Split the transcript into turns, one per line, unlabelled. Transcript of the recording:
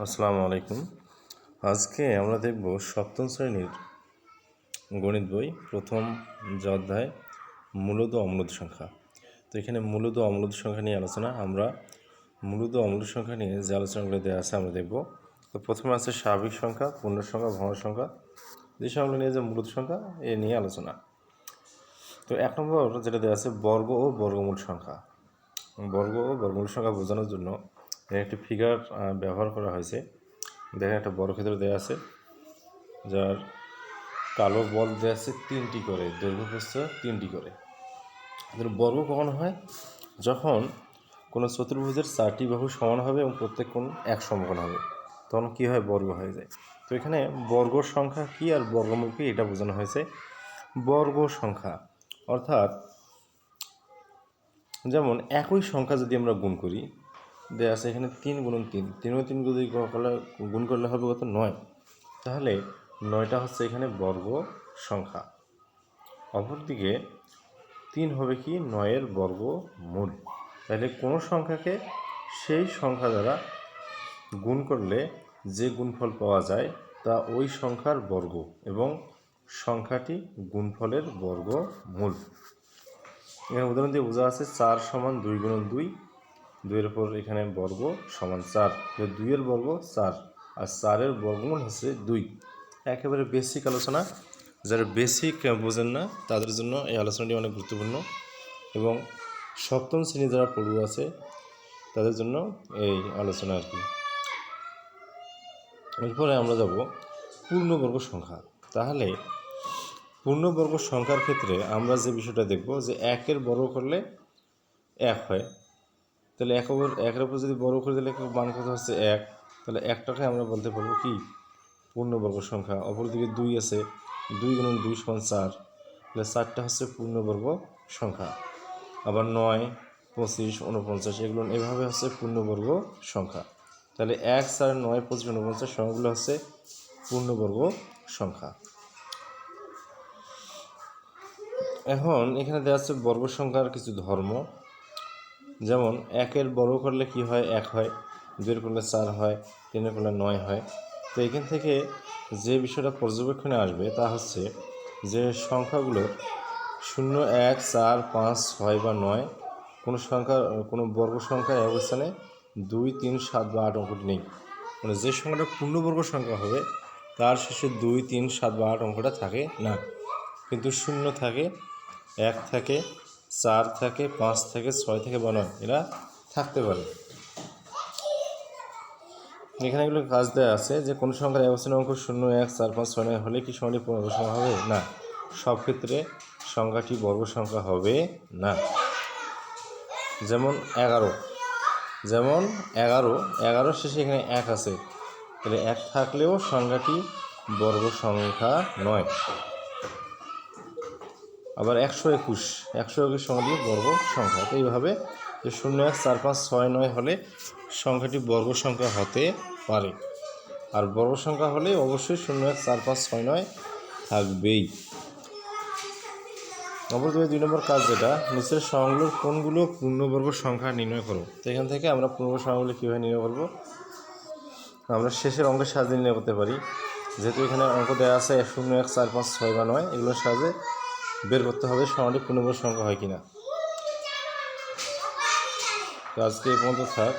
আসসালামু আলাইকুম। আজকে আমরা দেখব সপ্তম শ্রেণীর গণিত বই প্রথম যে অধ্যায় মূলদ ও অম্লদ সংখ্যা। তো এখানে মূলদ ও অম্লদ সংখ্যা নিয়ে আলোচনা। আমরা মূলদ ও অম্লদ সংখ্যা নিয়ে যে আলোচনাগুলো দেওয়া আছে আমরা দেখব। তো প্রথমে আছে স্বাভাবিক সংখ্যা, পূর্ণ সংখ্যা, ভগ্ন সংখ্যা। যে সংখ্যাগুলো নিয়ে যে মূলদ সংখ্যা এ নিয়ে আলোচনা। তো 1 নম্বর যেটা দেওয়া আছে বর্গ ও বর্গমূল সংখ্যা। বর্গ ও বর্গমূল সংখ্যা বোঝানোর জন্য একটি ফিগার ব্যবহার করা হয়েছে। দেখেন একটা বর্গক্ষেত্র দেওয়া আছে যার কালো বল দেওয়া আছে 3টি করে, দৈর্ঘ্য প্রস্থ 3টি করে। এদের বর্গ কখন হয়? যখন কোনো চতুর্ভুজের 4টি বাহু সমান হবে এবং প্রত্যেক কোণ এক সমকোণ হবে, তখন কী হয়? বর্গ হয়ে যায়। তো এখানে বর্গ সংখ্যা কী আর বর্গমূল কী এটা বোঝানো হয়েছে। বর্গ সংখ্যা অর্থাৎ যেমন একই সংখ্যা যদি আমরা গুণ করি, দেওয়া আছে এখানে 3 গুণন 3, 3 গুণ 3 যদি গুণ করলে হবে কত? 9। তাহলে 9টা হচ্ছে এখানে বর্গ সংখ্যা। অপরদিকে 3 হবে কি? 9-এর বর্গমূল। তাহলে কোনো সংখ্যাকে সেই সংখ্যা দ্বারা গুণ করলে যে গুণফল পাওয়া যায় তা ওই সংখ্যার বর্গ এবং সংখ্যাটি গুণফলের বর্গমূল। এখানে উদাহরণ দিয়ে বোঝা আছে 4 সমান 2 গুণন 2, 2-এর উপর এখানে বর্গ সমান 4, 2-এর বর্গ 4 আর 4-এর বর্গমূল হচ্ছে 2। একেবারে বেসিক আলোচনা, যারা বেসিক বোঝেন না তাদের জন্য এই আলোচনাটি অনেক গুরুত্বপূর্ণ এবং সপ্তম শ্রেণী যারা পড়ুয়া আছে তাদের জন্য এই আলোচনা আর কি। এরপরে আমরা যাব পূর্ণবর্গ সংখ্যা। তাহলে পূর্ণবর্গ সংখ্যার ক্ষেত্রে আমরা যে বিষয়টা দেখব যে 1-এর বর্গ করলে 1 হয়। তাহলে 1-এর উপর যদি বর্গ করে দিলে মান কত হচ্ছে 1, তাহলে 1টাকে আমরা বলতে পারবো কি? পূর্ণবর্গ সংখ্যা। অপরদিকে 2 আছে, 2 গুণন 2 সমান 4, তাহলে 4টা হচ্ছে পূর্ণবর্গ সংখ্যা। আবার 9, 25, 49 এগুলো এভাবে হচ্ছে পূর্ণবর্গ সংখ্যা। তাহলে 1, 4, 9, 25, 49 সংখ্যাগুলো হচ্ছে পূর্ণবর্গ সংখ্যা। এখন এখানে দেওয়া আছে বর্গ সংখ্যার কিছু ধর্ম, যেমন 1-এর বর্গ করলে কি হয়? 1 হয়, 2-এর করলে 4 হয়, 3-এর করলে 9 হয়। তো এখান থেকে যে বিষয়টা পর্যবেক্ষণে আসবে তা হচ্ছে যে সংখ্যাগুলোর 0, 1, 4, 5, 6 বা 9 কোনো সংখ্যা, কোনো বর্গ সংখ্যা এক অবস্থানে 2, 3, 7 বা 8 অঙ্কটি নেই। মানে যে সংখ্যাটা পূর্ণবর্গ সংখ্যা হবে তার শেষে 2, 3, 7 বা 8 অঙ্কটা থাকে না, কিন্তু 0 থাকে, 1 থাকে, 4 থাকে, 5 থাকে, 6 থেকে বা 9 এরা থাকতে পারে। এখানে এগুলো কাজ দেওয়া আছে যে কোনো সংখ্যার এক অবস্থানের অঙ্ক 0, 1, 4, 5, 6, 9 হলে কি সংখ্যাটি পূর্ণবর্গ সংখ্যা হবে? না, সব ক্ষেত্রে সংখ্যাটি বর্গ সংখ্যা হবে না। যেমন 11, 11 শেষে এখানে 1 আছে, তাহলে 1 থাকলেও সংখ্যাটি বর্গ সংখ্যা নয়। আবার 121 সংখ্যাটি বর্গ সংখ্যা। তো এইভাবে যে 0, 1, 4, 5, 6, 9 হলে সংখ্যাটি বর্গ সংখ্যা হতে পারে, আর বর্গ সংখ্যা হলে অবশ্যই 0, 1, 4, 5, 6, 9 থাকবেই। অপরদিকে 2 নম্বর কাজ যেটা, নিচের সংখ্যাগুলোর কোনগুলো পূর্ণবর্গ সংখ্যা নির্ণয় করো। তো এখান থেকে আমরা পূর্ণবর্গ সংখ্যাগুলো কীভাবে নির্ণয় করব? আমরা শেষের অঙ্কের সাহায্যে নির্ণয় করতে পারি। যেহেতু এখানে অঙ্ক দেওয়া আছে 0, 1, 4, 5, 6 বা 9, এগুলোর সাহায্যে বের করতে হবে সংখ্যাটি পূর্ণবর্গ সংখ্যা হয় কিনা। তো আজকে এই পর্যন্ত থাক।